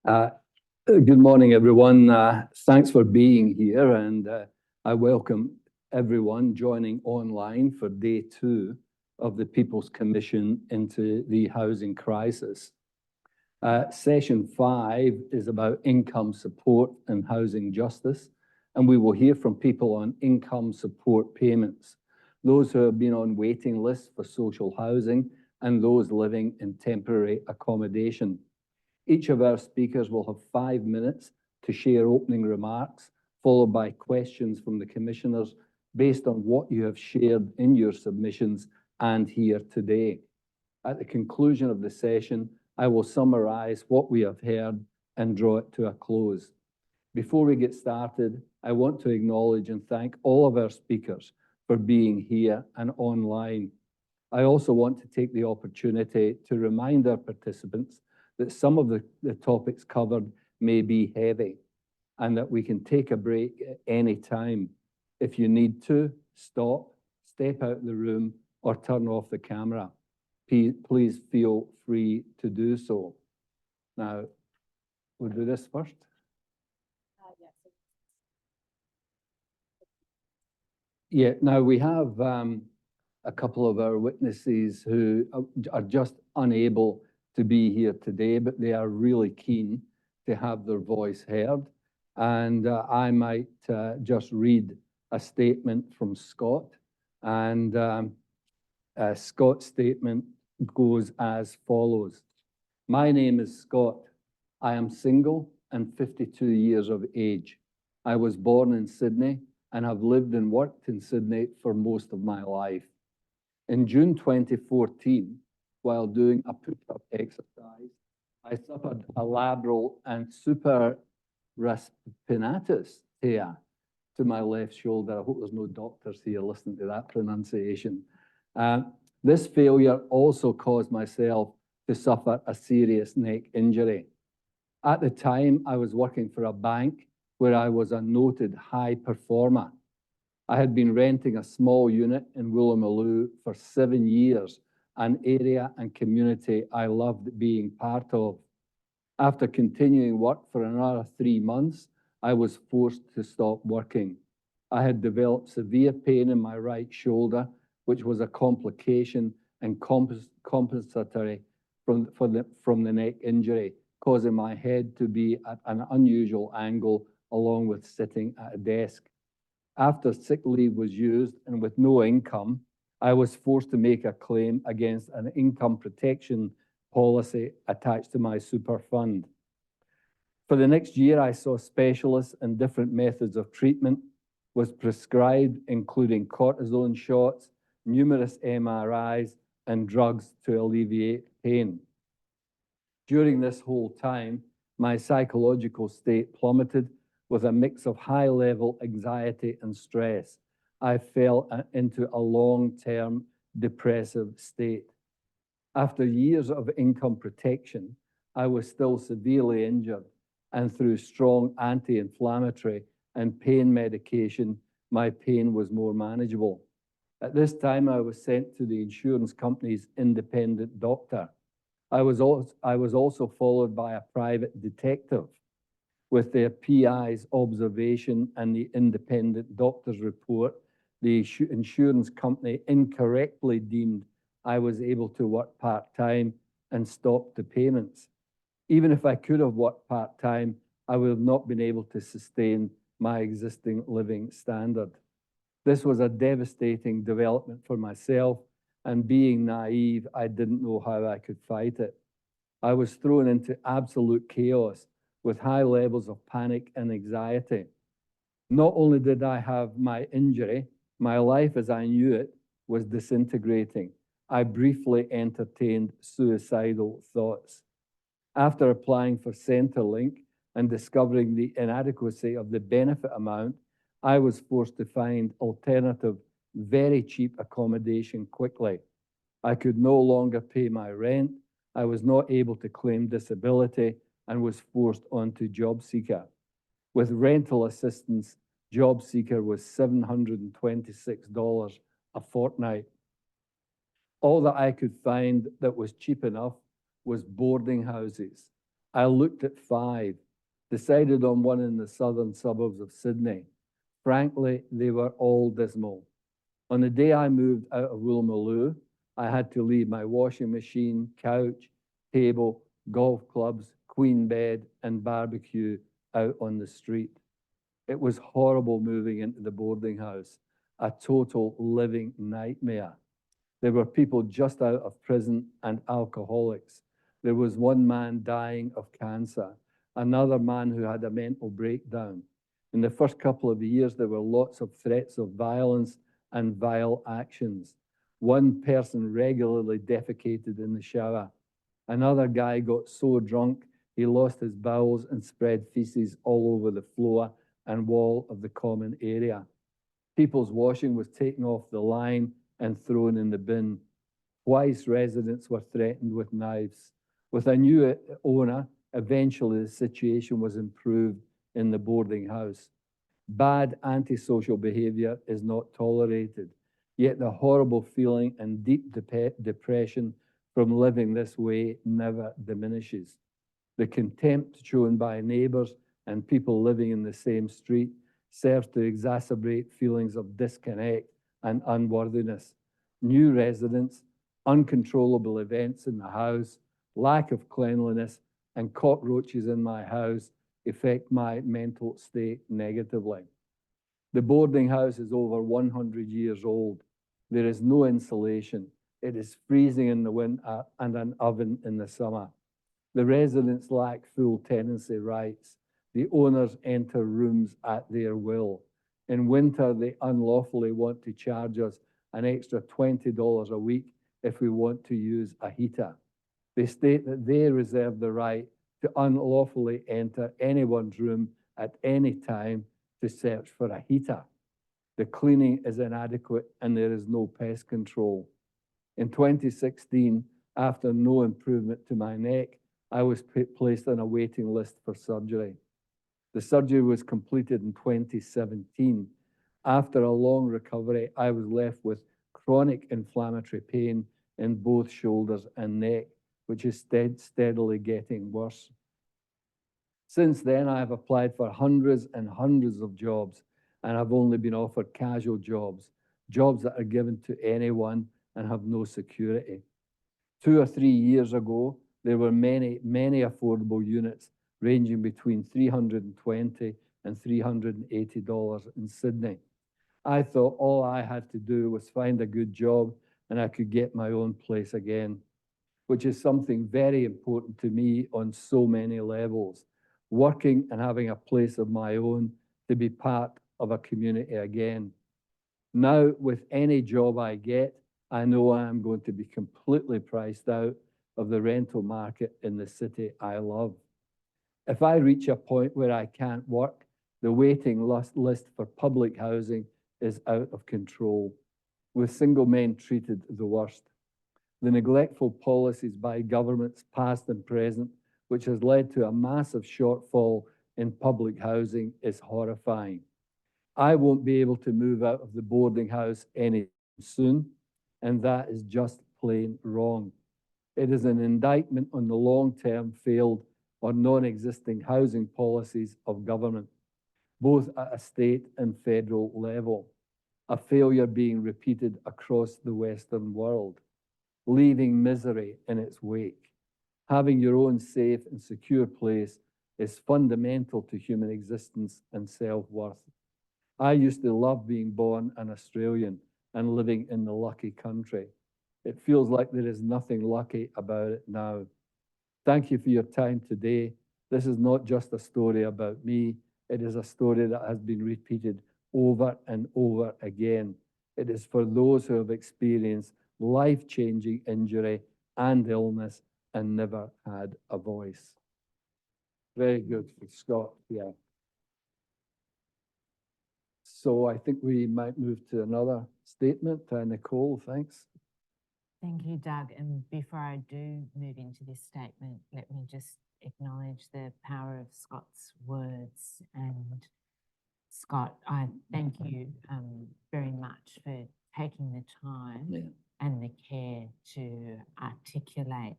Uh, Good morning, everyone. Thanks for being here, and I welcome everyone joining online for day 2 of the People's Commission into the Housing Crisis. Session 5 is about income support and housing justice, and we will hear from people on income support payments, those who have been on waiting lists for social housing, and those living in temporary accommodation. Each of our speakers will have 5 minutes to share opening remarks, followed by questions from the commissioners based on what you have shared in your submissions and here today. At the conclusion of the session, I will summarise what we have heard and draw it to a close. Before we get started, I want to acknowledge and thank all of our speakers for being here and online. I also want to take the opportunity to remind our participants that some of the topics covered may be heavy and that we can take a break at any time. If you need to, stop, step out of the room, or turn off the camera. Please feel free to do so. Now, we'll do this first. Yeah, now we have a couple of our witnesses who are just unable to be here today, but they are really keen to have their voice heard. And I might just read a statement from Scott. And Scott's statement goes as follows. My name is Scott. I am single and 52 years of age. I was born in Sydney and have lived and worked in Sydney for most of my life. In June 2014, while doing a push-up exercise, I suffered a labral and supraspinatus tear to my left shoulder. I hope there's no doctors here listening to that pronunciation. This failure also caused myself to suffer a serious neck injury. At the time, I was working for a bank where I was a noted high performer. I had been renting a small unit in Woolloomooloo for 7 years, an area and community I loved being part of. After continuing work for another 3 months, I was forced to stop working. I had developed severe pain in my right shoulder, which was a complication and compensatory from the neck injury, causing my head to be at an unusual angle along with sitting at a desk. After sick leave was used and with no income, I was forced to make a claim against an income protection policy attached to my super fund. For the next year, I saw specialists and different methods of treatment, was prescribed including cortisone shots, numerous MRIs, and drugs to alleviate pain. During this whole time, my psychological state plummeted with a mix of high-level anxiety and stress. I fell into a long-term depressive state. After years of income protection, I was still severely injured, and through strong anti-inflammatory and pain medication, my pain was more manageable. At this time, I was sent to the insurance company's independent doctor. I was also followed by a private detective. With their PI's observation and the independent doctor's report, the insurance company incorrectly deemed I was able to work part-time and stopped the payments. Even if I could have worked part-time, I would have not been able to sustain my existing living standard. This was a devastating development for myself, and being naive, I didn't know how I could fight it. I was thrown into absolute chaos with high levels of panic and anxiety. Not only did I have my injury, my life as I knew it was disintegrating. I briefly entertained suicidal thoughts. After applying for Centrelink and discovering the inadequacy of the benefit amount, I was forced to find alternative, very cheap accommodation quickly. I could no longer pay my rent. I was not able to claim disability and was forced onto JobSeeker. With rental assistance, JobSeeker was $726 a fortnight. All that I could find that was cheap enough was boarding houses. I looked at 5, decided on one in the southern suburbs of Sydney. Frankly, they were all dismal. On the day I moved out of Woolloomooloo, I had to leave my washing machine, couch, table, golf clubs, queen bed, and barbecue out on the street. It was horrible moving into the boarding house, a total living nightmare. There were people just out of prison and alcoholics. There was one man dying of cancer, another man who had a mental breakdown. In the first couple of years, there were lots of threats of violence and vile actions. One person regularly defecated in the shower. Another guy got so drunk he lost his bowels and spread feces all over the floor and wall of the common area. People's washing was taken off the line and thrown in the bin. Twice residents were threatened with knives. With a new owner, eventually the situation was improved in the boarding house. Bad antisocial behavior is not tolerated, yet the horrible feeling and deep depression from living this way never diminishes. The contempt shown by neighbours and people living in the same street serves to exacerbate feelings of disconnect and unworthiness. New residents, uncontrollable events in the house, lack of cleanliness, and cockroaches in my house affect my mental state negatively. The boarding house is over 100 years old. There is no insulation. It is freezing in the winter and an oven in the summer. The residents lack full tenancy rights. The owners enter rooms at their will. In winter, they unlawfully want to charge us an extra $20 a week if we want to use a heater. They state that they reserve the right to unlawfully enter anyone's room at any time to search for a heater. The cleaning is inadequate and there is no pest control. In 2016, after no improvement to my neck, I was placed on a waiting list for surgery. The surgery was completed in 2017. After a long recovery, I was left with chronic inflammatory pain in both shoulders and neck, which is steadily getting worse. Since then, I have applied for hundreds and hundreds of jobs, and I've only been offered casual jobs, jobs that are given to anyone and have no security. 2 or 3 years ago, there were many affordable units ranging between $320 and $380 in Sydney. I thought all I had to do was find a good job and I could get my own place again, which is something very important to me on so many levels. Working and having a place of my own to be part of a community again. Now, with any job I get, I know I am going to be completely priced out of the rental market in the city I love. If I reach a point where I can't work, the waiting list for public housing is out of control, with single men treated the worst. The neglectful policies by governments past and present, which has led to a massive shortfall in public housing, is horrifying. I won't be able to move out of the boarding house any soon, and that is just plain wrong. It is an indictment on the long-term failed or non-existing housing policies of government, both at a state and federal level, a failure being repeated across the Western world, leaving misery in its wake. Having your own safe and secure place is fundamental to human existence and self-worth. I used to love being born an Australian and living in the lucky country. It feels like there is nothing lucky about it now. Thank you for your time today. This is not just a story about me. It is a story that has been repeated over and over again. It is for those who have experienced life-changing injury and illness and never had a voice. Very good for Scott, yeah. So I think we might move to another statement. Nicole, thanks. Thank you, Doug. And before I do move into this statement, let me just acknowledge the power of Scott's words. And Scott, I thank you very much for taking the time and the care to articulate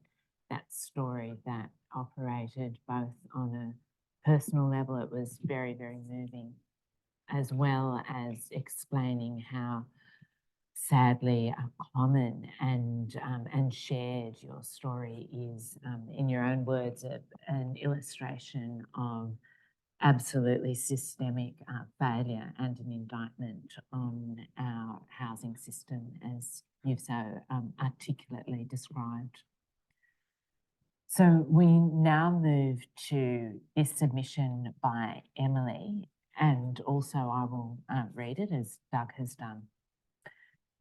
that story that operated both on a personal level. It was very, very moving, as well as explaining how sadly common and shared your story is, in your own words, an illustration of absolutely systemic failure and an indictment on our housing system, as you've so articulately described. So we now move to this submission by Emily, and also I will read it as Doug has done.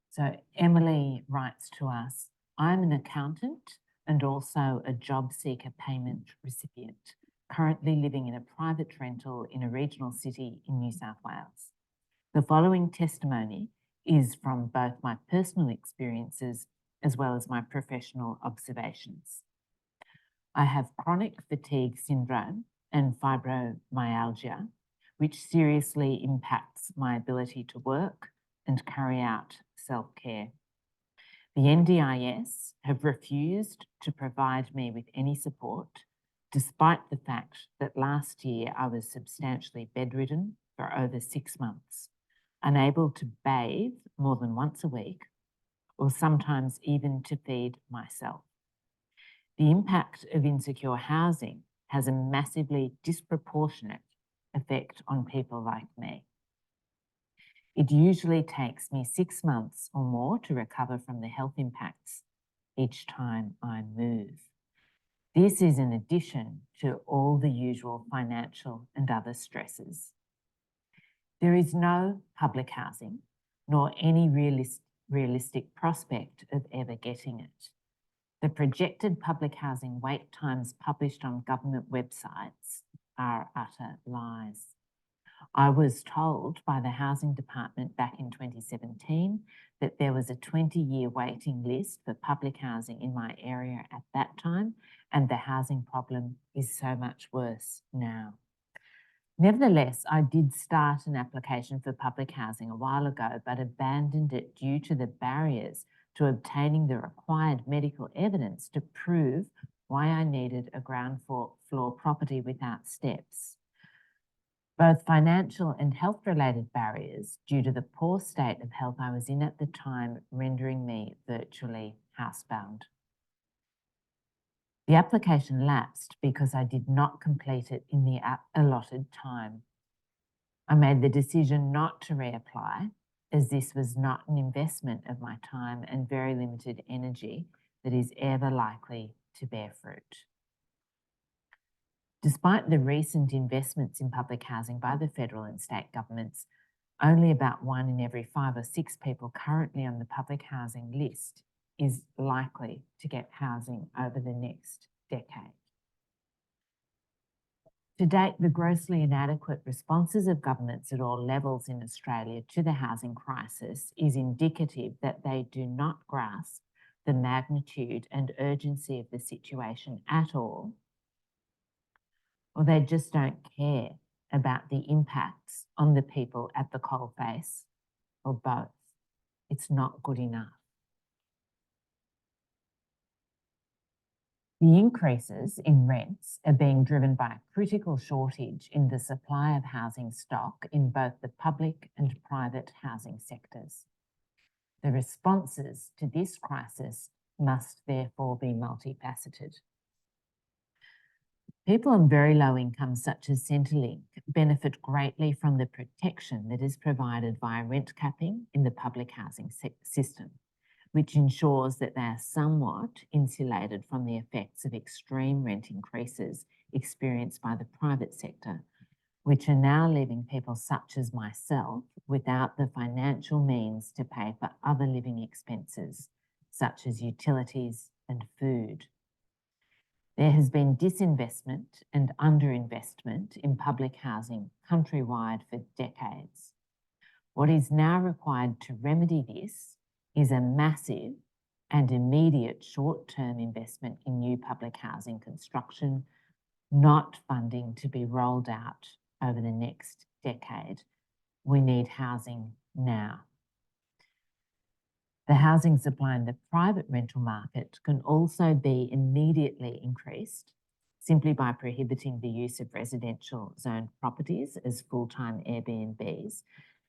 So Emily writes to us, I'm an accountant and also a job seeker payment recipient, currently living in a private rental in a regional city in New South Wales. The following testimony is from both my personal experiences as well as my professional observations. I have chronic fatigue syndrome and fibromyalgia, which seriously impacts my ability to work and carry out self-care. The NDIS have refused to provide me with any support, despite the fact that last year I was substantially bedridden for over 6 months, unable to bathe more than once a week, or sometimes even to feed myself. The impact of insecure housing has a massively disproportionate effect on people like me. It usually takes me 6 months or more to recover from the health impacts each time I move. This is in addition to all the usual financial and other stresses. There is no public housing, nor any realistic prospect of ever getting it. The projected public housing wait times published on government websites are utter lies. I was told by the Housing Department back in 2017 that there was a 20-year waiting list for public housing in my area at that time, and the housing problem is so much worse now. Nevertheless, I did start an application for public housing a while ago, but abandoned it due to the barriers to obtaining the required medical evidence to prove why I needed a ground floor property without steps. Both financial and health-related barriers due to the poor state of health I was in at the time, rendering me virtually housebound. The application lapsed because I did not complete it in the allotted time. I made the decision not to reapply, as this was not an investment of my time and very limited energy that is ever likely to bear fruit. Despite the recent investments in public housing by the federal and state governments, only about 1 in every 5 or 6 people currently on the public housing list is likely to get housing over the next decade. To date, the grossly inadequate responses of governments at all levels in Australia to the housing crisis is indicative that they do not grasp the magnitude and urgency of the situation at all, or they just don't care about the impacts on the people at the coalface, or both. It's not good enough. The increases in rents are being driven by a critical shortage in the supply of housing stock in both the public and private housing sectors. The responses to this crisis must therefore be multifaceted. People on very low incomes, such as Centrelink, benefit greatly from the protection that is provided via rent capping in the public housing system, which ensures that they are somewhat insulated from the effects of extreme rent increases experienced by the private sector, which are now leaving people such as myself without the financial means to pay for other living expenses, such as utilities and food. There has been disinvestment and underinvestment in public housing countrywide for decades. What is now required to remedy this is a massive and immediate short-term investment in new public housing construction, not funding to be rolled out over the next decade. We need housing now. The housing supply in the private rental market can also be immediately increased simply by prohibiting the use of residential zoned properties as full-time Airbnbs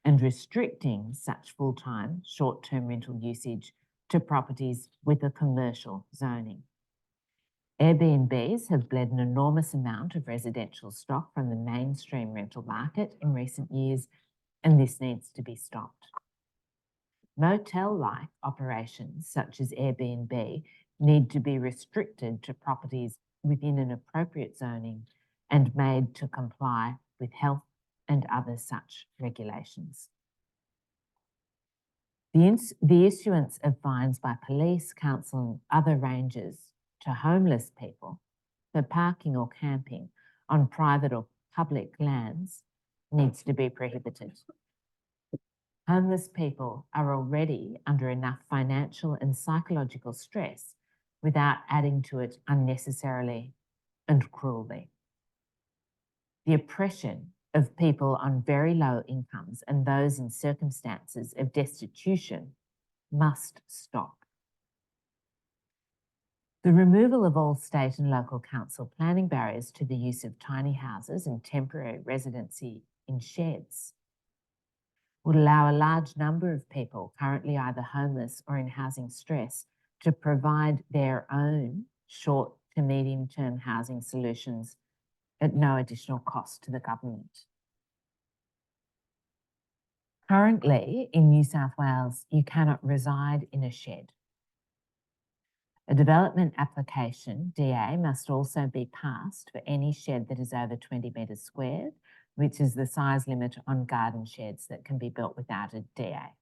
and restricting such full-time short-term rental usage to properties with a commercial zoning. Airbnbs have bled an enormous amount of residential stock from the mainstream rental market in recent years, and this needs to be stopped. Motel-like operations such as Airbnb need to be restricted to properties within an appropriate zoning and made to comply with health and other such regulations. The issuance of fines by police, council and other rangers to homeless people for parking or camping on private or public lands needs to be prohibited. Homeless people are already under enough financial and psychological stress without adding to it unnecessarily and cruelly. The oppression of people on very low incomes and those in circumstances of destitution must stop. The removal of all state and local council planning barriers to the use of tiny houses and temporary residency in sheds would allow a large number of people currently either homeless or in housing stress to provide their own short to medium term housing solutions at no additional cost to the government. Currently, in New South Wales, you cannot reside in a shed. A development application, DA, must also be passed for any shed that is over 20 metres squared, which is the size limit on garden sheds that can be built without a DA.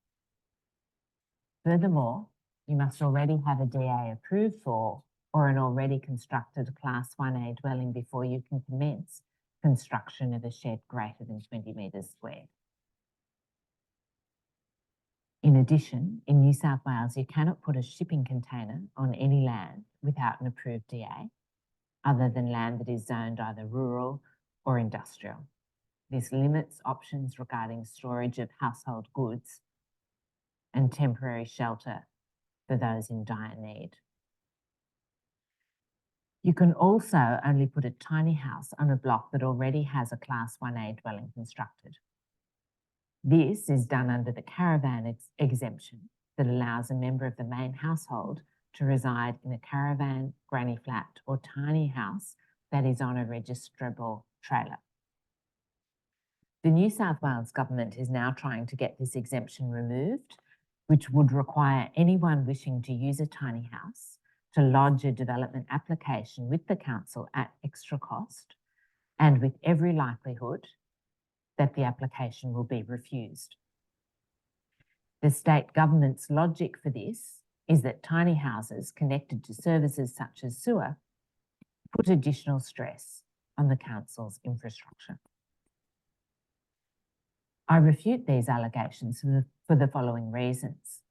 Furthermore, you must already have a DA approved for or an already constructed Class 1A dwelling before you can commence construction of a shed greater than 20 metres squared. In addition, in New South Wales, you cannot put a shipping container on any land without an approved DA, other than land that is zoned either rural or industrial. This limits options regarding storage of household goods and temporary shelter for those in dire need. You can also only put a tiny house on a block that already has a Class 1A dwelling constructed. This is done under the caravan exemption that allows a member of the main household to reside in a caravan, granny flat or tiny house that is on a registrable trailer. The New South Wales government is now trying to get this exemption removed, which would require anyone wishing to use a tiny house to lodge a development application with the council at extra cost and with every likelihood that the application will be refused. The state government's logic for this is that tiny houses connected to services such as sewer put additional stress on the council's infrastructure. I refute these allegations for the following reasons.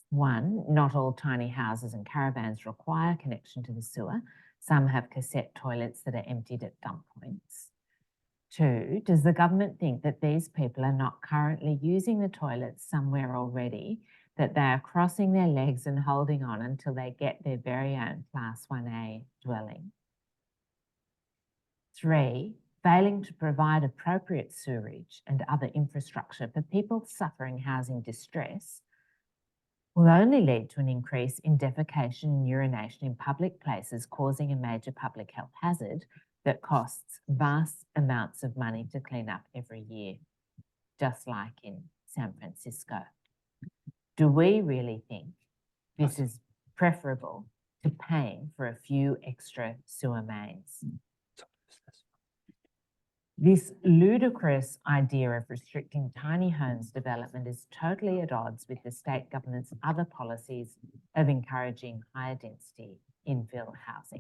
One, not all tiny houses and caravans require connection to the sewer. Some have cassette toilets that are emptied at dump points. Two, does the government think that these people are not currently using the toilets somewhere already, that they are crossing their legs and holding on until they get their very own Class 1A dwelling? Three, failing to provide appropriate sewerage and other infrastructure for people suffering housing distress will only lead to an increase in defecation and urination in public places, causing a major public health hazard that costs vast amounts of money to clean up every year, just like in San Francisco. Do we really think this is preferable to paying for a few extra sewer mains? This ludicrous idea of restricting tiny homes development is totally at odds with the state government's other policies of encouraging higher density infill housing.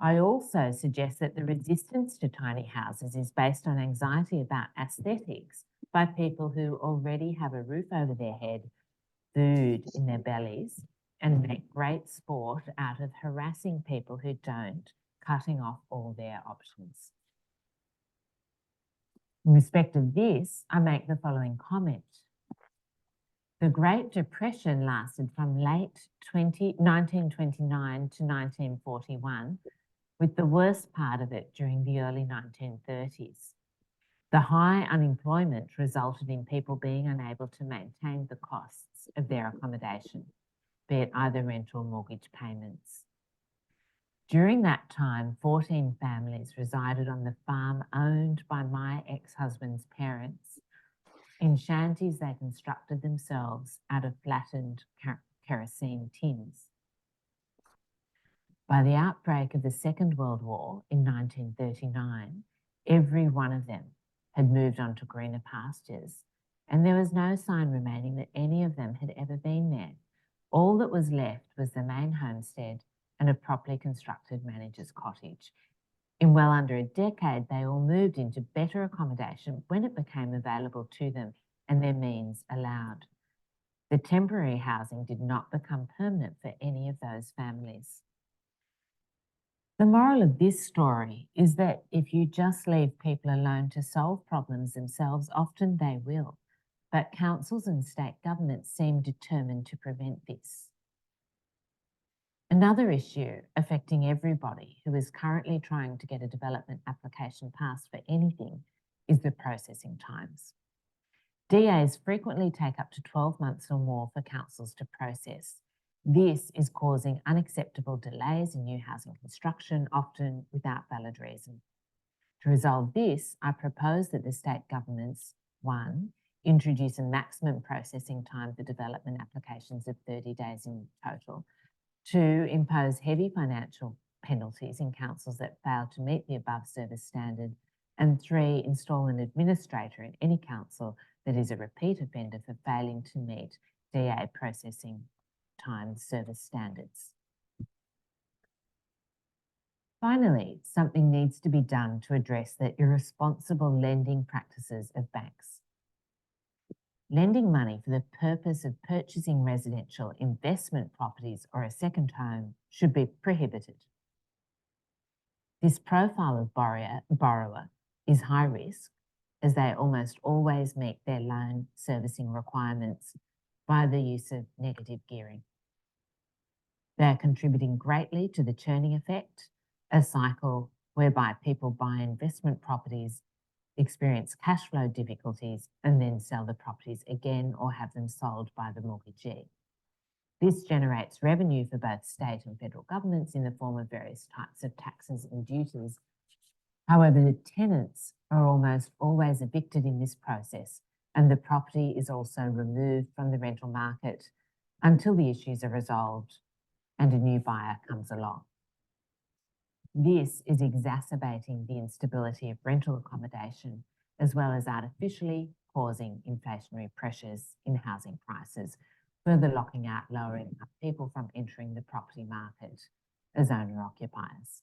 I also suggest that the resistance to tiny houses is based on anxiety about aesthetics by people who already have a roof over their head, food in their bellies, and make great sport out of harassing people who don't, cutting off all their options. In respect of this, I make the following comment. The Great Depression lasted from late 1929 to 1941, with the worst part of it during the early 1930s. The high unemployment resulted in people being unable to maintain the costs of their accommodation, be it either rent or mortgage payments. During that time, 14 families resided on the farm owned by my ex-husband's parents in shanties they constructed themselves out of flattened kerosene tins. By the outbreak of the Second World War in 1939, every one of them had moved on to greener pastures, and there was no sign remaining that any of them had ever been there. All that was left was the main homestead and a properly constructed manager's cottage. In well under a decade, they all moved into better accommodation when it became available to them and their means allowed. The temporary housing did not become permanent for any of those families. The moral of this story is that if you just leave people alone to solve problems themselves, often they will. But councils and state governments seem determined to prevent this. Another issue affecting everybody who is currently trying to get a development application passed for anything is the processing times. DAs frequently take up to 12 months or more for councils to process. This is causing unacceptable delays in new housing construction, often without valid reason. To resolve this, I propose that the state governments, 1, introduce a maximum processing time for development applications of 30 days in total. 2, impose heavy financial penalties in councils that fail to meet the above service standard. And 3, install an administrator in any council that is a repeat offender for failing to meet DA processing time service standards. Finally, something needs to be done to address the irresponsible lending practices of banks. Lending money for the purpose of purchasing residential investment properties or a second home should be prohibited. This profile of borrower is high risk, as they almost always meet their loan servicing requirements by the use of negative gearing. They are contributing greatly to the churning effect, a cycle whereby people buy investment properties, experience cash flow difficulties, and then sell the properties again or have them sold by the mortgagee. This generates revenue for both state and federal governments in the form of various types of taxes and duties. However, the tenants are almost always evicted in this process, and the property is also removed from the rental market until the issues are resolved and a new buyer comes along. This is exacerbating the instability of rental accommodation, as well as artificially causing inflationary pressures in housing prices, further locking out lower income people from entering the property market as owner-occupiers.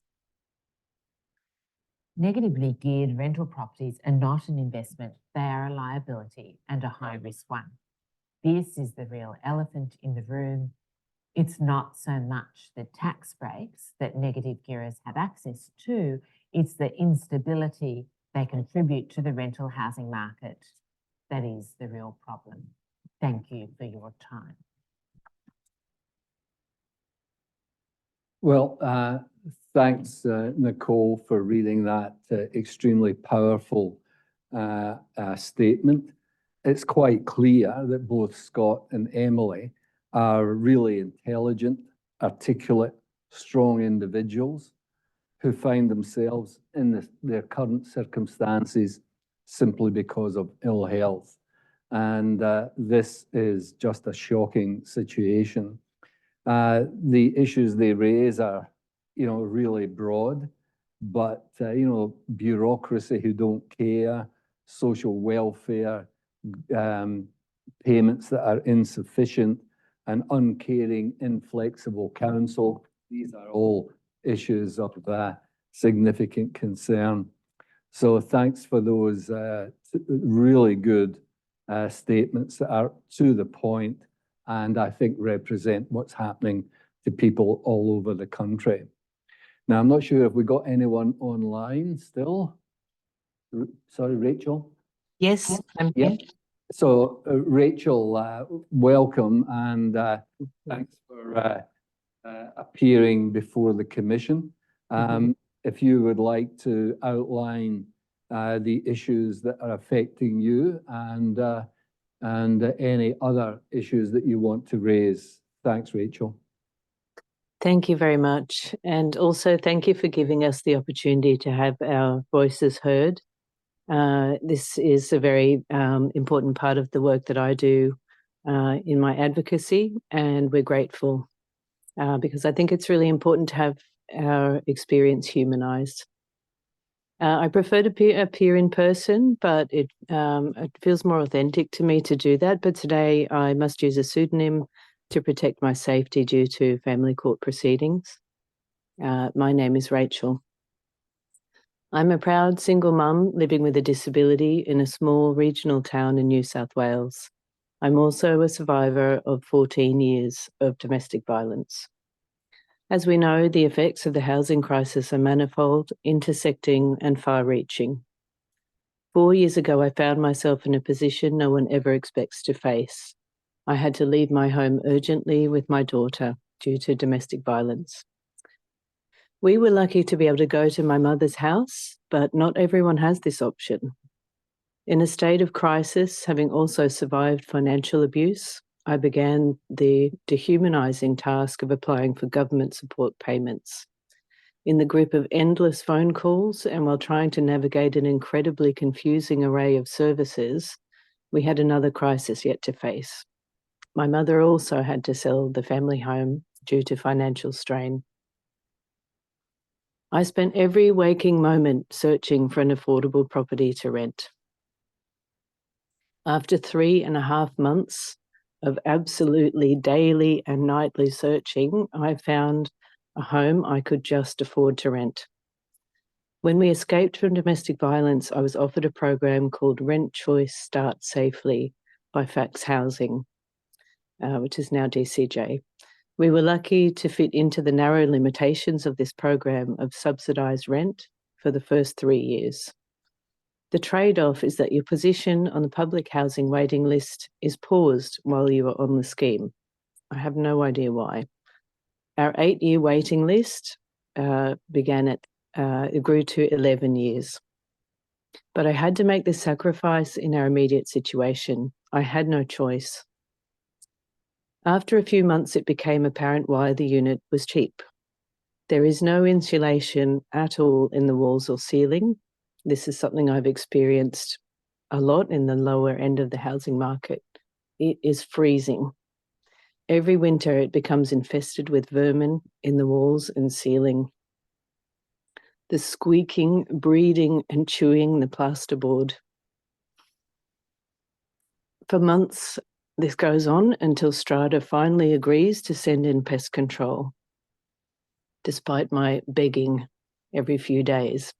Negatively geared rental properties are not an investment, they are a liability and a high-risk one. This is the real elephant in the room. It's not so much the tax breaks that negative gearers have access to, it's the instability they contribute to the rental housing market that is the real problem. Thank you for your time. Well, thanks, Nicole, for reading that extremely powerful statement. It's quite clear that both Scott and Emily are really intelligent, articulate, strong individuals who find themselves in their current circumstances simply because of ill health. And this is just a shocking situation. The issues they raise are, really broad, but, bureaucracy who don't care, social welfare, payments that are insufficient, and uncaring, inflexible council. These are all issues of significant concern. So thanks for those really good statements that are to the point and I think represent what's happening to people all over the country. Now, I'm not sure if we got anyone online still. Sorry, Rachel? Yes, I'm Yep. here. Rachel, welcome, and thanks for appearing before the commission. If you would like to outline the issues that are affecting you and any other issues that you want to raise. Thanks, Rachel. Thank you very much. And also thank you for giving us the opportunity to have our voices heard. This is a very important part of the work that I do in my advocacy, and we're grateful because I think it's really important to have our experience humanised. I prefer to appear in person, but it feels more authentic to me to do that. But today I must use a pseudonym to protect my safety due to family court proceedings. My name is Rachel. I'm a proud single mum living with a disability in a small regional town in New South Wales. I'm also a survivor of 14 years of domestic violence. As we know, the effects of the housing crisis are manifold, intersecting, and far-reaching. 4 years ago, I found myself in a position no one ever expects to face. I had to leave my home urgently with my daughter due to domestic violence. We were lucky to be able to go to my mother's house, but not everyone has this option. In a state of crisis, having also survived financial abuse, I began the dehumanising task of applying for government support payments. In the grip of endless phone calls and while trying to navigate an incredibly confusing array of services, we had another crisis yet to face. My mother also had to sell the family home due to financial strain. I spent every waking moment searching for an affordable property to rent. After 3.5 months of absolutely daily and nightly searching, I found a home I could just afford to rent. When we escaped from domestic violence, I was offered a program called Rent Choice Start Safely by Fax Housing, which is now DCJ. We were lucky to fit into the narrow limitations of this program of subsidised rent for the first 3 years. The trade-off is that your position on the public housing waiting list is paused while you are on the scheme. I have no idea why. Our 8-year waiting list it grew to 11 years. But I had to make this sacrifice in our immediate situation. I had no choice. After a few months, it became apparent why the unit was cheap. There is no insulation at all in the walls or ceiling. This is something I've experienced a lot in the lower end of the housing market. It is freezing. Every winter, it becomes infested with vermin in the walls and ceiling. The squeaking, breeding, and chewing the plasterboard. For months, this goes on until Strata finally agrees to send in pest control, despite my begging every few days.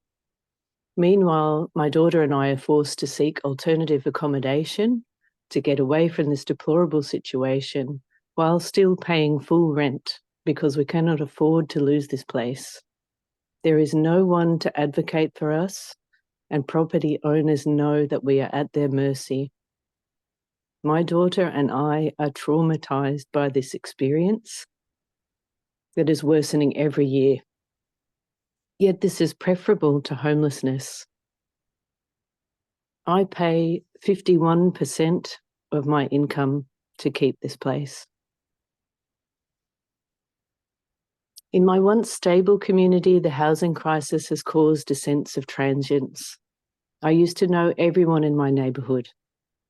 Meanwhile, my daughter and I are forced to seek alternative accommodation to get away from this deplorable situation while still paying full rent because we cannot afford to lose this place. There is no one to advocate for us, and property owners know that we are at their mercy. My daughter and I are traumatized by this experience that is worsening every year. Yet this is preferable to homelessness. I pay 51% of my income to keep this place. In my once stable community, the housing crisis has caused a sense of transience. I used to know everyone in my neighbourhood,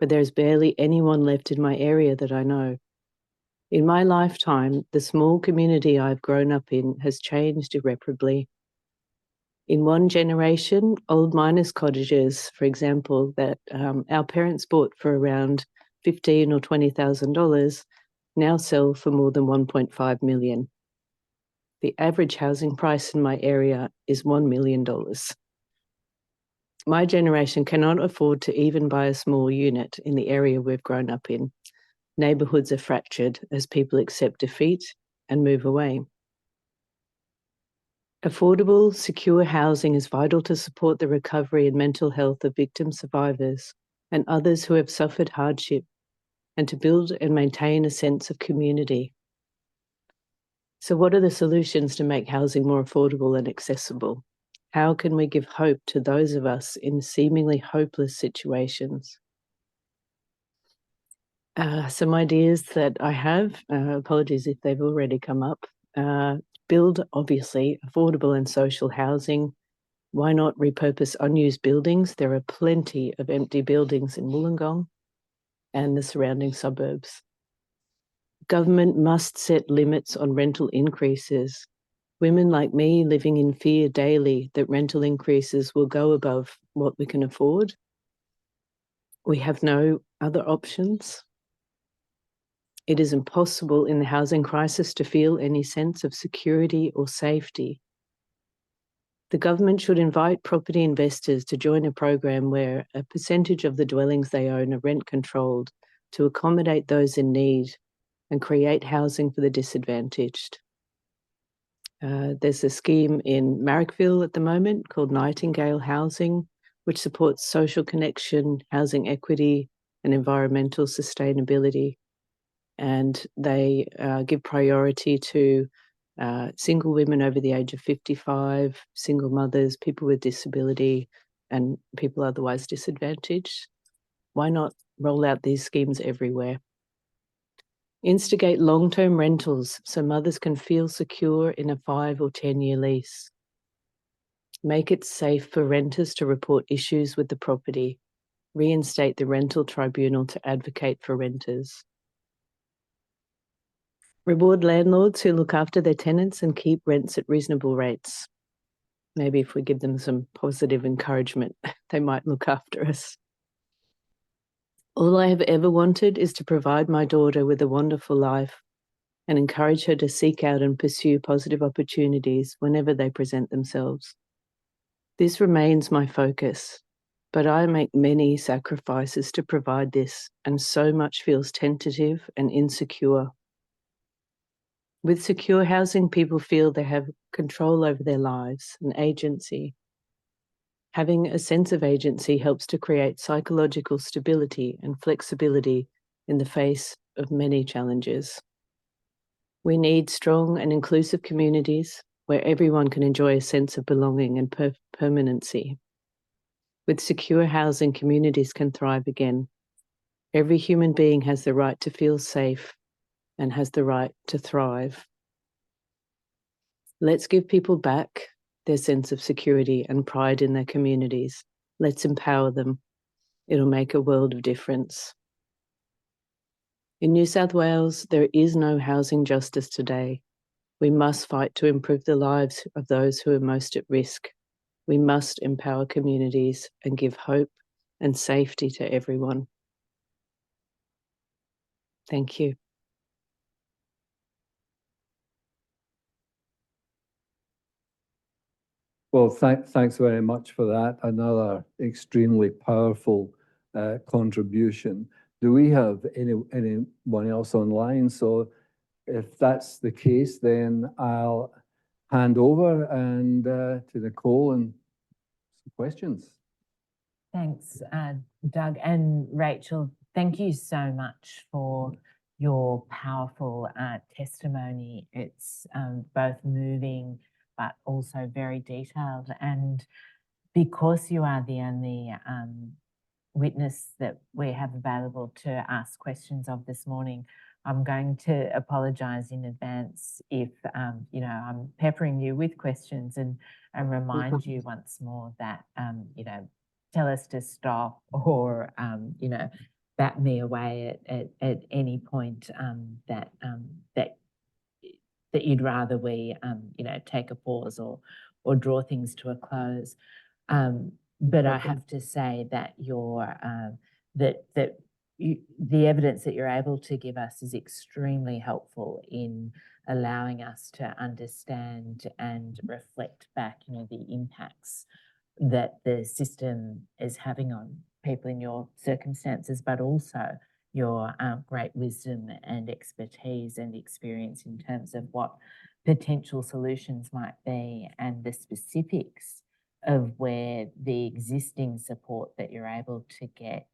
but there's barely anyone left in my area that I know. In my lifetime, the small community I've grown up in has changed irreparably. In one generation, old miners' cottages, for example, that our parents bought for around $15,000 or $20,000, now sell for more than $1.5 million. The average housing price in my area is $1 million. My generation cannot afford to even buy a small unit in the area we've grown up in. Neighbourhoods are fractured as people accept defeat and move away. Affordable, secure housing is vital to support the recovery and mental health of victim survivors and others who have suffered hardship, and to build and maintain a sense of community. So what are the solutions to make housing more affordable and accessible? How can we give hope to those of us in seemingly hopeless situations? Some ideas that I have, apologies if they've already come up. Build, obviously, affordable and social housing. Why not repurpose unused buildings? There are plenty of empty buildings in Wollongong and the surrounding suburbs. Government must set limits on rental increases. Women like me living in fear daily that rental increases will go above what we can afford. We have no other options. It is impossible in the housing crisis to feel any sense of security or safety. The government should invite property investors to join a program where a percentage of the dwellings they own are rent controlled to accommodate those in need and create housing for the disadvantaged. There's a scheme in Marrickville at the moment called Nightingale Housing, which supports social connection, housing equity, and environmental sustainability. And they give priority to single women over the age of 55, single mothers, people with disability, and people otherwise disadvantaged. Why not roll out these schemes everywhere? Instigate long-term rentals so mothers can feel secure in a 5 or 10-year lease. Make it safe for renters to report issues with the property. Reinstate the rental tribunal to advocate for renters. Reward landlords who look after their tenants and keep rents at reasonable rates. Maybe if we give them some positive encouragement, they might look after us. All I have ever wanted is to provide my daughter with a wonderful life and encourage her to seek out and pursue positive opportunities whenever they present themselves. This remains my focus, but I make many sacrifices to provide this, and so much feels tentative and insecure. With secure housing, people feel they have control over their lives and agency. Having a sense of agency helps to create psychological stability and flexibility in the face of many challenges. We need strong and inclusive communities where everyone can enjoy a sense of belonging and permanency. With secure housing, communities can thrive again. Every human being has the right to feel safe and has the right to thrive. Let's give people back their sense of security and pride in their communities. Let's empower them. It'll make a world of difference. In New South Wales, there is no housing justice today. We must fight to improve the lives of those who are most at risk. We must empower communities and give hope and safety to everyone. Thank you. Well, thanks very much for that. Another extremely powerful contribution. Do we have anyone else online? So if that's the case, then I'll hand over and to Nicole and some questions. Thanks, Doug and Rachel. Thank you so much for your powerful testimony. It's both moving but also very detailed. And because you are the only witness that we have available to ask questions of this morning, I'm going to apologise in advance if I'm peppering you with questions and remind you once more that tell us to stop or bat me away at any point that you'd rather we take a pause or draw things to a close. But I have to say that the evidence that you're able to give us is extremely helpful in allowing us to understand and reflect back, the impacts that the system is having on people in your circumstances, but also your great wisdom and expertise and experience in terms of what potential solutions might be and the specifics of where the existing support that you're able to get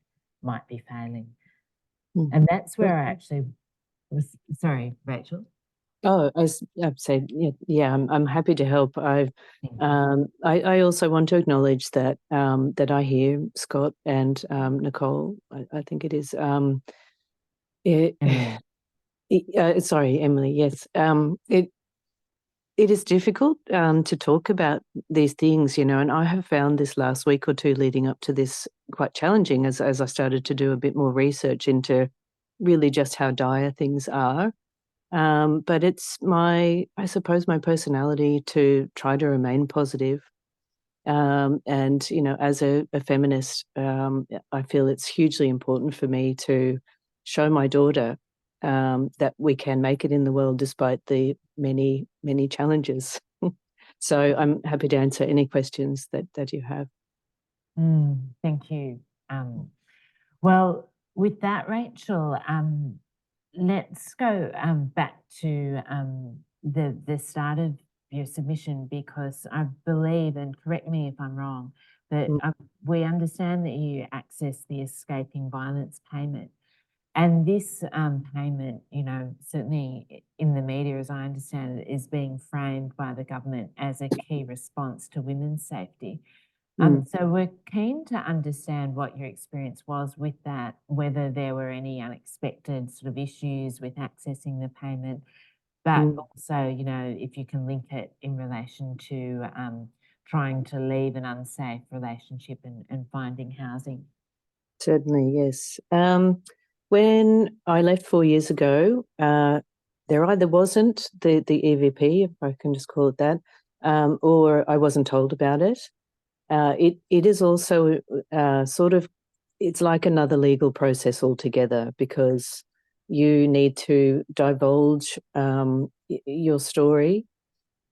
might be failing. Mm. And that's where I actually was, sorry, Rachel. Oh, I'd say, yeah, I'm happy to help. I also want to acknowledge that that I hear Scott and Nicole. I think it is. Emily. Sorry, Emily. Yes. It is difficult to talk about these things, you know, and I have found this last week or two leading up to this quite challenging as I started to do a bit more research into really just how dire things are. But it's I suppose, my personality to try to remain positive. And, you know, as a feminist, I feel it's hugely important for me to show my daughter that we can make it in the world despite the many, many challenges. So I'm happy to answer any questions that you have. Thank you. Well, with that, Rachel, let's go back to the start of your submission, because I believe, and correct me if I'm wrong, that we understand that you access the escaping violence payment. And this payment, you know, certainly in the media, as I understand it, is being framed by the government as a key response to women's safety. So we're keen to understand what your experience was with that, whether there were any unexpected sort of issues with accessing the payment, but also, you know, if you can link it in relation to trying to leave an unsafe relationship and finding housing. Certainly, yes. When I left 4 years ago, there either wasn't the EVP, if I can just call it that, or I wasn't told about it. It is also sort of, it's like another legal process altogether, because you need to divulge your story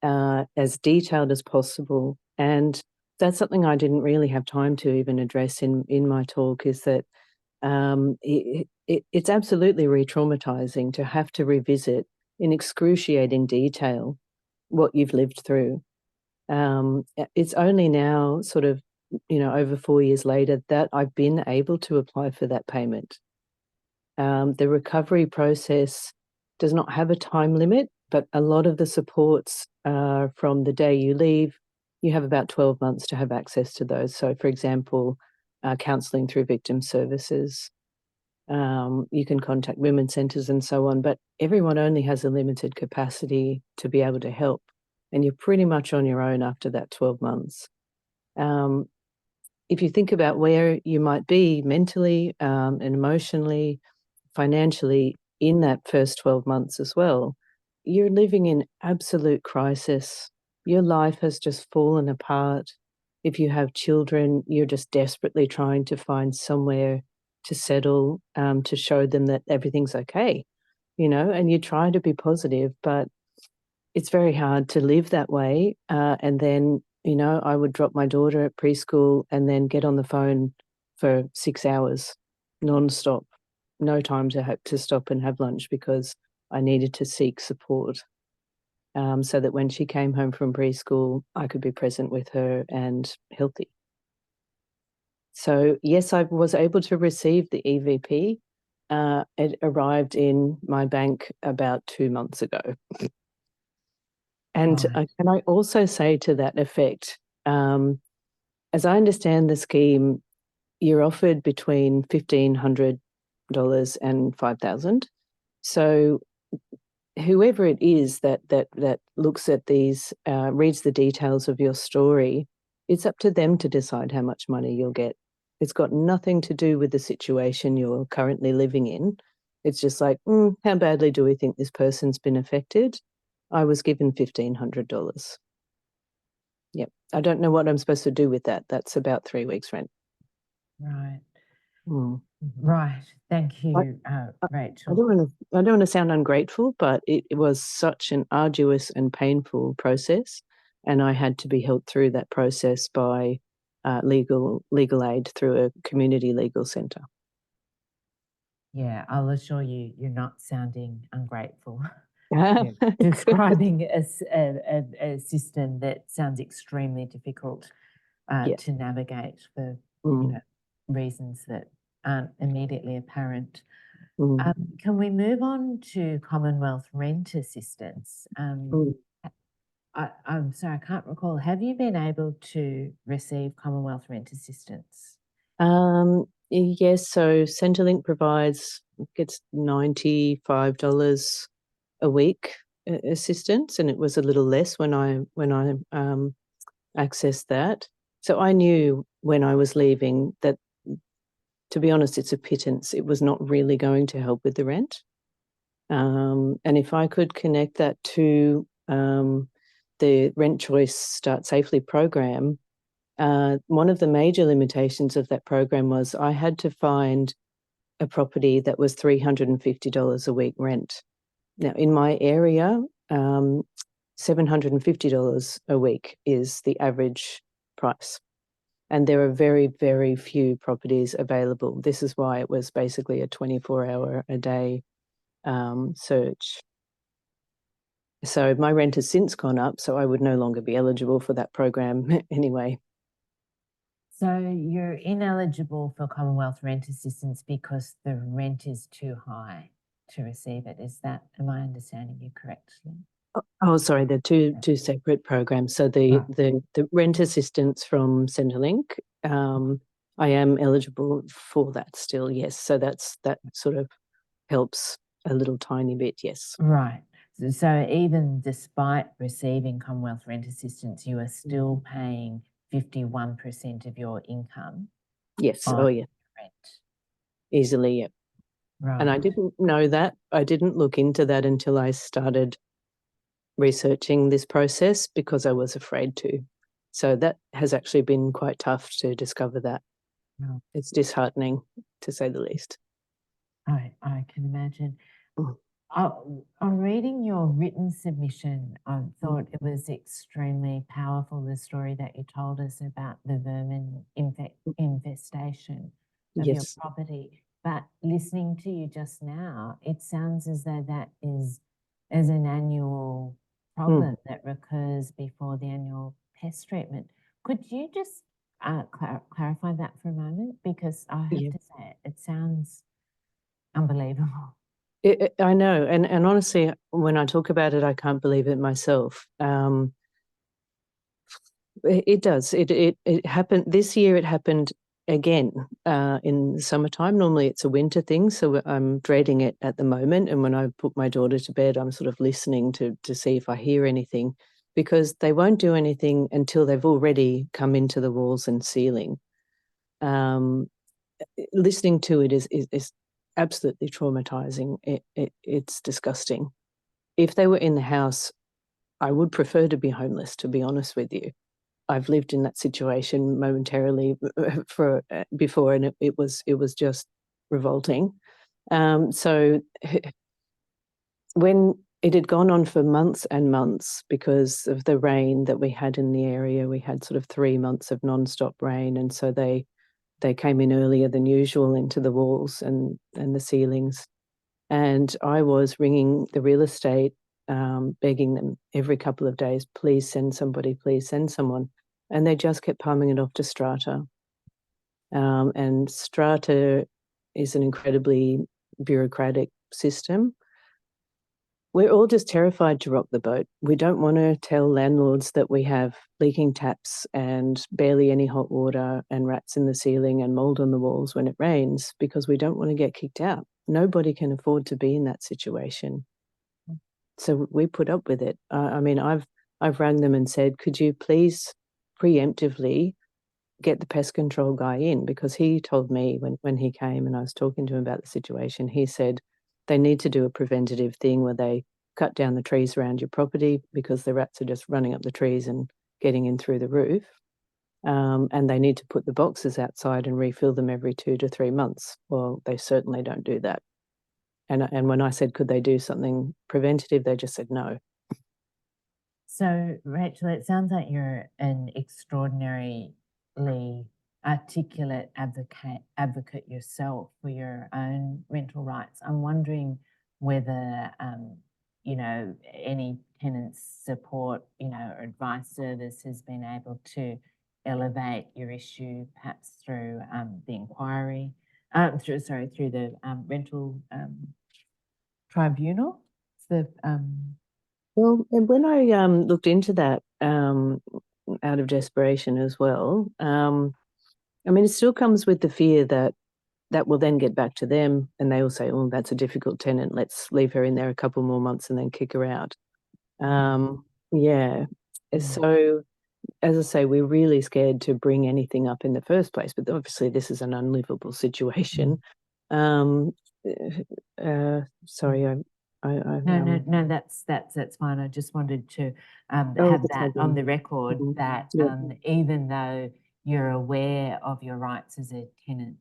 as detailed as possible. And that's something I didn't really have time to even address in my talk, is that it's absolutely re-traumatizing to have to revisit in excruciating detail what you've lived through. It's only now, sort of, you know, over 4 years later, that I've been able to apply for that payment. The recovery process does not have a time limit, but a lot of the supports from the day you leave, you have about 12 months to have access to those. So, for example, counselling through victim services, you can contact women's centres and so on, but everyone only has a limited capacity to be able to help, and you're pretty much on your own after that 12 months. If you think about where you might be mentally and emotionally, financially in that first 12 months as well, you're living in absolute crisis. Your life has just fallen apart. If you have children, you're just desperately trying to find somewhere to settle, to show them that everything's okay, you know, and you try to be positive, but it's very hard to live that way. And then, you know, I would drop my daughter at preschool and then get on the phone for 6 hours non-stop. No time to stop and have lunch, because I needed to seek support, so that when she came home from preschool, I could be present with her and healthy. So yes, I was able to receive the EVP. It arrived in my bank about 2 months ago. And can I also say to that effect, as I understand the scheme, you're offered between $1,500 and $5,000. So whoever it is that looks at these, reads the details of your story, it's up to them to decide how much money you'll get. It's got nothing to do with the situation you're currently living in. It's just like, how badly do we think this person's been affected? I was given $1,500. Yep. I don't know what I'm supposed to do with that. That's about 3 weeks' rent. Right. Mm. Right. Thank you, Rachel. I don't want to sound ungrateful, but it was such an arduous and painful process, and I had to be helped through that process by legal aid through a community legal centre. Yeah, I'll assure you, you're not sounding ungrateful. You're describing a system that sounds extremely difficult to navigate for you know, reasons that aren't immediately apparent. Mm. Can we move on to Commonwealth rent assistance? Mm. I'm sorry, I can't recall. Have you been able to receive Commonwealth rent assistance? Yes, so Centrelink gets $95 a week assistance, and it was a little less when I accessed that. So I knew when I was leaving that, to be honest, it's a pittance. It was not really going to help with the rent. And if I could connect that to the Rent Choice Start Safely program, one of the major limitations of that program was I had to find a property that was $350 a week rent. Now, in my area, $750 a week is the average price. And there are very, very few properties available. This is why it was basically a 24-hour-a-day search. So my rent has since gone up, so I would no longer be eligible for that program anyway. So you're ineligible for Commonwealth rent assistance because the rent is too high to receive it. Am I understanding you correctly? Oh, sorry, they're two separate programs. So the rent assistance from Centrelink, I am eligible for that still, yes. So that sort of helps a little tiny bit, yes. Right. So even despite receiving Commonwealth rent assistance, you are still paying 51% of your income. Yes. on Oh, yeah. Rent. Easily, yeah. Right. And I didn't know that. I didn't look into that until I started researching this process because I was afraid to. So that has actually been quite tough to discover that. Right. It's disheartening, to say the least. I can imagine. Mm. On reading your written submission, I thought it was extremely powerful, the story that you told us about the vermin infestation of your Yes. property. But listening to you just now, it sounds as though that is an annual problem that recurs before the annual pest treatment. Could you just clarify that for a moment? Because I have to say, it sounds unbelievable. I know, and honestly, when I talk about it, I can't believe it myself. It does. It happened this year. It happened again in the summertime. Normally, it's a winter thing, so I'm dreading it at the moment. And when I put my daughter to bed, I'm sort of listening to see if I hear anything, because they won't do anything until they've already come into the walls and ceiling. Listening to it is absolutely traumatizing. It's disgusting. If they were in the house, I would prefer to be homeless, to be honest with you. I've lived in that situation momentarily before, and it was just revolting. So when it had gone on for months and months because of the rain that we had in the area, we had sort of 3 months of non-stop rain, and so they came in earlier than usual into the walls and the ceilings. And I was ringing the real estate, begging them every couple of days, please send somebody, please send someone. And they just kept palming it off to Strata. And Strata is an incredibly bureaucratic system. We're all just terrified to rock the boat. We don't want to tell landlords that we have leaking taps and barely any hot water and rats in the ceiling and mold on the walls when it rains, because we don't want to get kicked out. Nobody can afford to be in that situation. So we put up with it. I mean, I've rang them and said, could you please preemptively get the pest control guy in? Because he told me when he came and I was talking to him about the situation, he said they need to do a preventative thing where they cut down the trees around your property because the rats are just running up the trees and getting in through the roof. And they need to put the boxes outside and refill them every 2 to 3 months. Well, they certainly don't do that. And when I said, could they do something preventative, they just said no. So, Rachel, it sounds like you're an extraordinarily articulate advocate yourself for your own rental rights. I'm wondering whether, any tenants support, or advice service has been able to elevate your issue, perhaps through the inquiry through the rental tribunal. The Well, and when I looked into that out of desperation as well, I mean, it still comes with the fear that that will then get back to them and they will say, oh, that's a difficult tenant. Let's leave her in there a couple more months and then kick her out. Yeah. So, as I say, we're really scared to bring anything up in the first place, but obviously this is an unlivable situation. Sorry, no, that's fine. I just wanted to have that's that on the record that Yeah. even though you're aware of your rights as a tenant,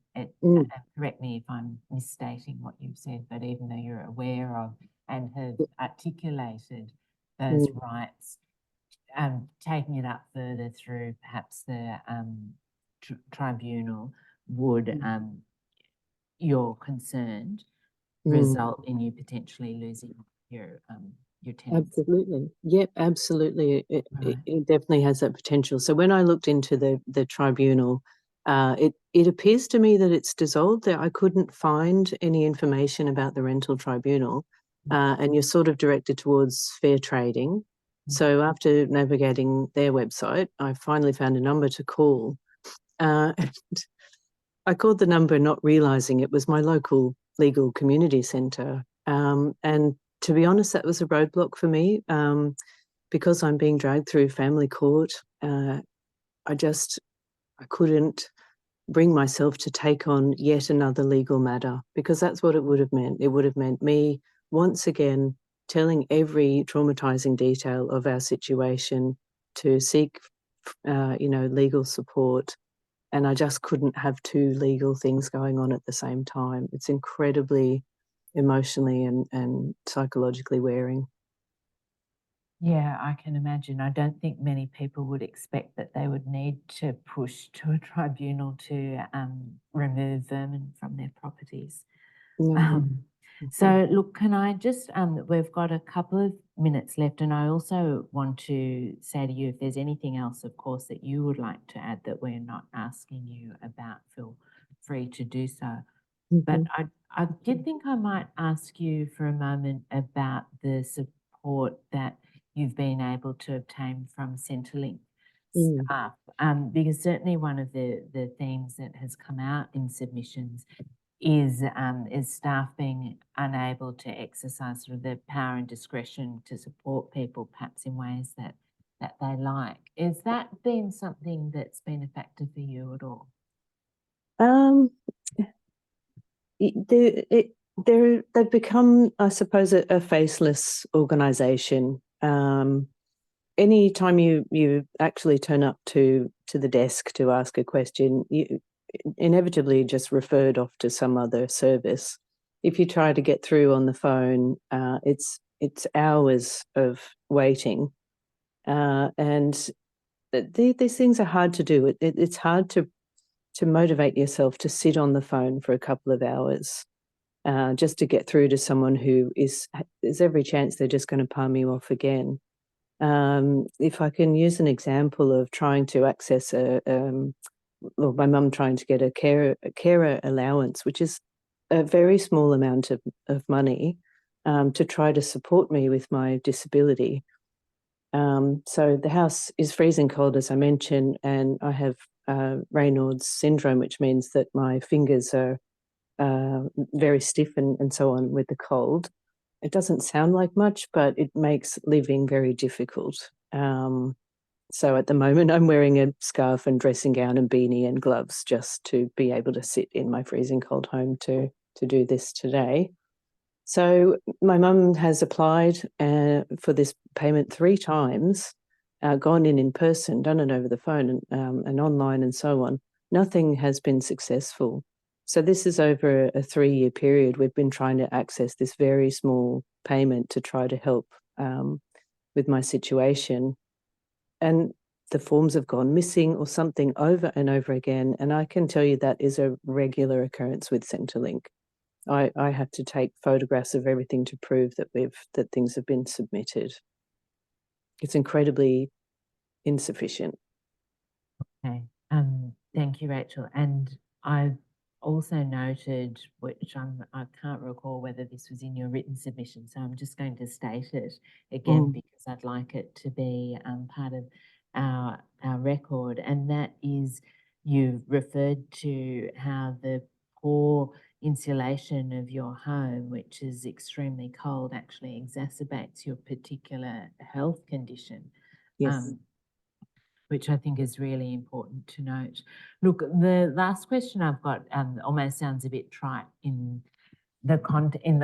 correct me if I'm misstating what you've said, but even though you're aware of and have articulated those rights, taking it up further through perhaps the tribunal would, you're concerned, result in you potentially losing your tenants. Absolutely. Yep, absolutely. It definitely has that potential. So when I looked into the tribunal, it appears to me that it's dissolved. There, I couldn't find any information about the rental tribunal, and you're sort of directed towards fair trading. So after navigating their website, I finally found a number to call. And I called the number not realising it was my local legal community centre. And to be honest, that was a roadblock for me because I'm being dragged through family court. I couldn't bring myself to take on yet another legal matter because that's what it would have meant. It would have meant me once again telling every traumatizing detail of our situation to seek, legal support. And I just couldn't have two legal things going on at the same time. It's incredibly emotionally and psychologically wearing. Yeah, I can imagine. I don't think many people would expect that they would need to push to a tribunal to remove vermin from their properties. So look, can I just, we've got a couple of minutes left, and I also want to say to you, if there's anything else, of course, that you would like to add that we're not asking you about, feel free to do so. But I did think I might ask you for a moment about the support that you've been able to obtain from Centrelink staff, because certainly one of the themes that has come out in submissions is staff being unable to exercise sort of the power and discretion to support people perhaps in ways that they like. Is that been something that's been a factor for you at all? They've become, I suppose, a faceless organisation. Any time you actually turn up to the desk to ask a question, you inevitably just referred off to some other service. If you try to get through on the phone, it's hours of waiting, and these things are hard to do. It's hard to motivate yourself to sit on the phone for a couple of hours just to get through to someone who there's every chance they're just going to palm you off again. If I can use an example of trying to access my mum trying to get a carer allowance, which is a very small amount of money to try to support me with my disability. So the house is freezing cold, as I mentioned, and I have Raynaud's syndrome, which means that my fingers are very stiff and so on with the cold. It doesn't sound like much, but it makes living very difficult. So at the moment, I'm wearing a scarf and dressing gown and beanie and gloves just to be able to sit in my freezing cold home to do this today. So my mum has applied for this payment 3 times, gone in person, done it over the phone and online and so on. Nothing has been successful. So this is over a 3-year period. We've been trying to access this very small payment to try to help with my situation. And the forms have gone missing or something over and over again. And I can tell you that is a regular occurrence with Centrelink. I have to take photographs of everything to prove that things have been submitted. It's incredibly insufficient. Okay. Thank you, Rachel. And I also noted, which I can't recall whether this was in your written submission, so I'm just going to state it again because I'd like it to be part of our record, and that is you've referred to how the poor insulation of your home, which is extremely cold, actually exacerbates your particular health condition. Yes. Which I think is really important to note. Look, the last question I've got almost sounds a bit trite in the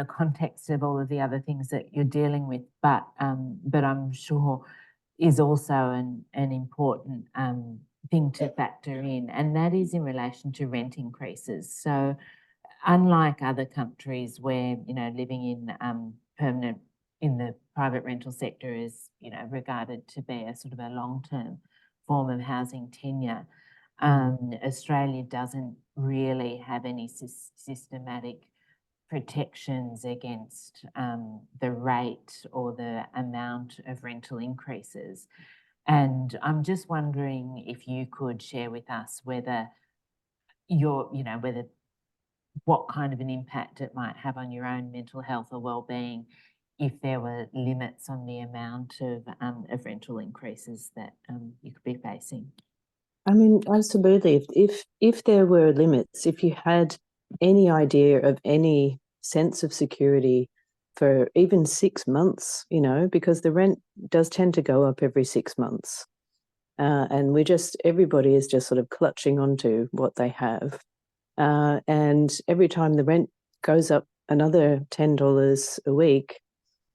context of all of the other things that you're dealing with, but I'm sure is also an important thing to factor in, and that is in relation to rent increases. So, unlike other countries where living in permanent in the private rental sector is regarded to be a sort of a long-term form of housing tenure, Australia doesn't really have any systematic protections against the rate or the amount of rental increases. And I'm just wondering if you could share with us whether what kind of an impact it might have on your own mental health or well-being if there were limits on the amount of rental increases that you could be facing. I mean, absolutely. If there were limits, if you had any idea of any sense of security for even 6 months, because the rent does tend to go up every 6 months. And everybody is just sort of clutching onto what they have. And every time the rent goes up another $10 a week,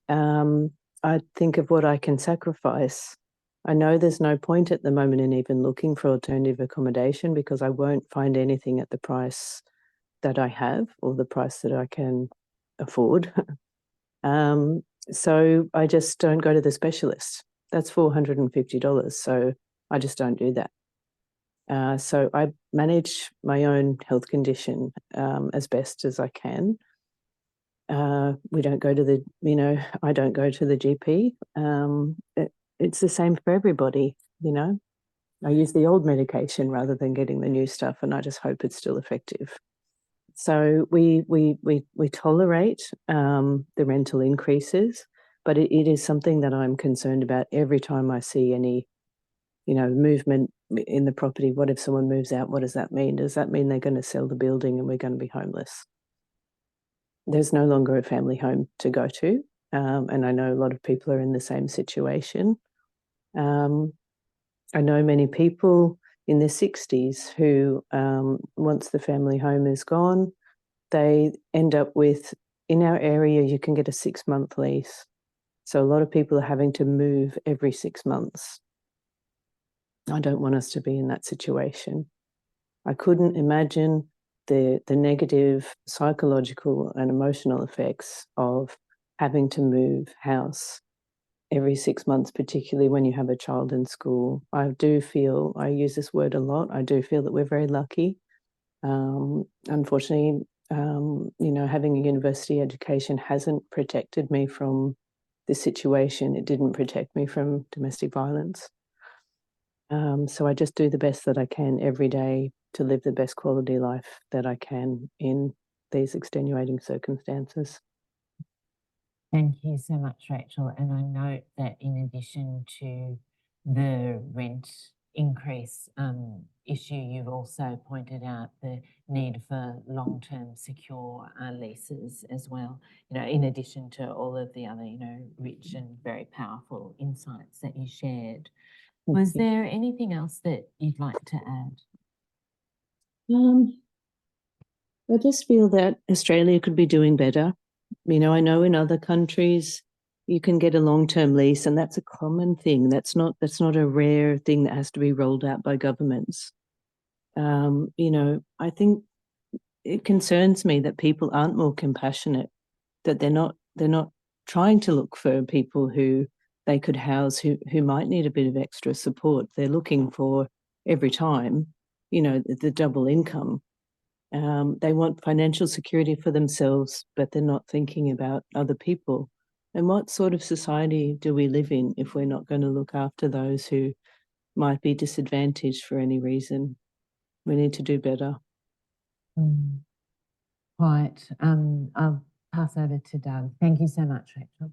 I think of what I can sacrifice. I know there's no point at the moment in even looking for alternative accommodation because I won't find anything at the price that I have or the price that I can afford. So I just don't go to the specialist. That's $450. So I just don't do that. So I manage my own health condition as best as I can. We don't go to I don't go to the GP. It's the same for everybody, I use the old medication rather than getting the new stuff, and I just hope it's still effective. So we tolerate the rental increases, but it is something that I'm concerned about every time I see any, movement in the property. What if someone moves out? What does that mean? Does that mean they're going to sell the building and we're going to be homeless? There's no longer a family home to go to, and I know a lot of people are in the same situation. I know many people in their 60s who, once the family home is gone, they end up with, in our area, you can get a 6-month lease. So a lot of people are having to move every 6 months. I don't want us to be in that situation. I couldn't imagine the negative psychological and emotional effects of having to move house every 6 months, particularly when you have a child in school. I use this word a lot, I do feel that we're very lucky. Unfortunately, having a university education hasn't protected me from this situation. It didn't protect me from domestic violence. So I just do the best that I can every day to live the best quality life that I can in these extenuating circumstances. Thank you so much, Rachel. And I note that in addition to the rent increase issue, you've also pointed out the need for long-term secure leases as well, in addition to all of the other, rich and very powerful insights that you shared. Was there anything else that you'd like to add? I just feel that Australia could be doing better. I know in other countries you can get a long-term lease, and that's a common thing. That's not a rare thing that has to be rolled out by governments. I think it concerns me that people aren't more compassionate, that they're not trying to look for people who they could house who might need a bit of extra support. They're looking for every time, the double income. They want financial security for themselves, but they're not thinking about other people. And what sort of society do we live in if we're not going to look after those who might be disadvantaged for any reason? We need to do better. Quite. I'll pass over to Doug. Thank you so much, Rachel.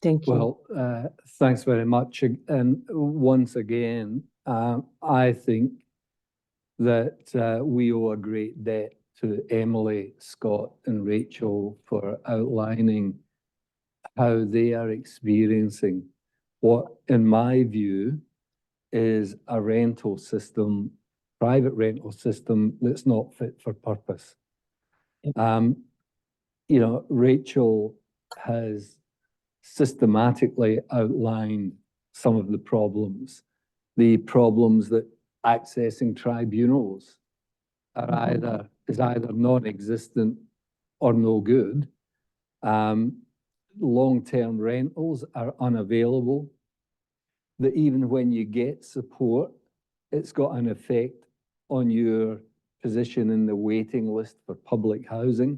Thank you. Well, thanks very much. And once again, I think that we owe a great debt to Emily, Scott, and Rachel for outlining how they are experiencing what, in my view, is a rental system, private rental system that's not fit for purpose. You know, Rachel has systematically outlined some of the problems that accessing tribunals is either non-existent or no good. Long-term rentals are unavailable. That even when you get support, it's got an effect on your position in the waiting list for public housing.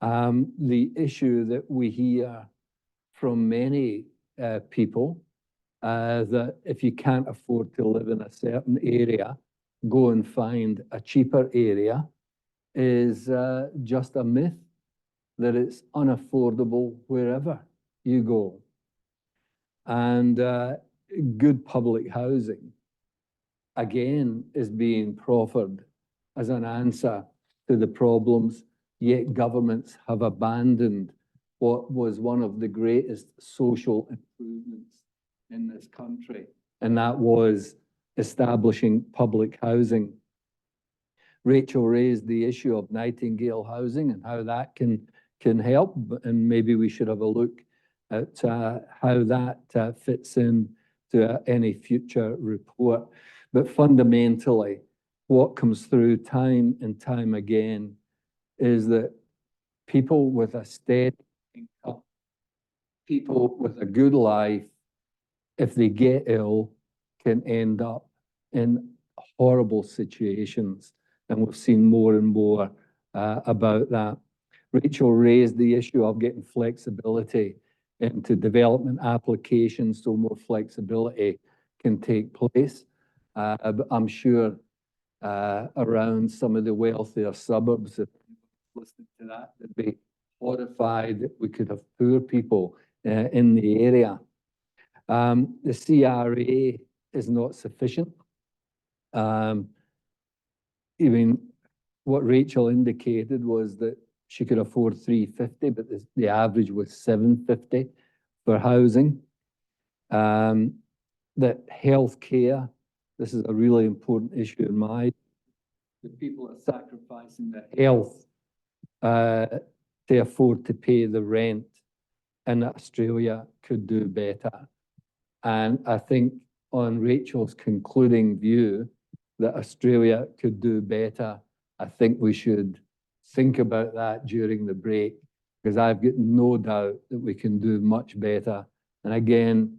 The issue that we hear from many people that if you can't afford to live in a certain area, go and find a cheaper area is just a myth, that it's unaffordable wherever you go. And good public housing, again, is being proffered as an answer to the problems, yet governments have abandoned what was one of the greatest social improvements in this country, and that was establishing public housing. Rachel raised the issue of Nightingale housing and how that can help, and maybe we should have a look at how that fits in to any future report. But fundamentally, what comes through time and time again is that people with a steady income, people with a good life, if they get ill, can end up in horrible situations. And we've seen more and more about that. Rachel raised the issue of getting flexibility into development applications so more flexibility can take place. But I'm sure around some of the wealthier suburbs, if listening to that, they'd be horrified that we could have poor people in the area. The CRA is not sufficient. I mean, what Rachel indicated was that she could afford 350, but the average was 750 for housing. That healthcare, this is a really important issue in my view, that people are sacrificing their health to afford to pay the rent, and that Australia could do better. And I think on Rachel's concluding view that Australia could do better, I think we should think about that during the break, because I've got no doubt that we can do much better. And again,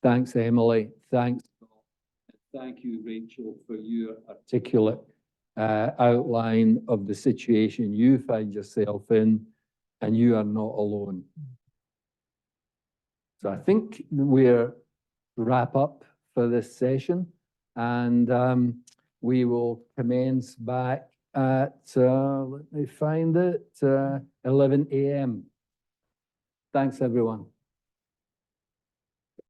thanks, Emily. Thanks, Scott. And thank you, Rachel, for your articulate outline of the situation you find yourself in, and you are not alone. So I think we're wrap up for this session, and we will commence back at, let me find it, 11 a.m. Thanks, everyone.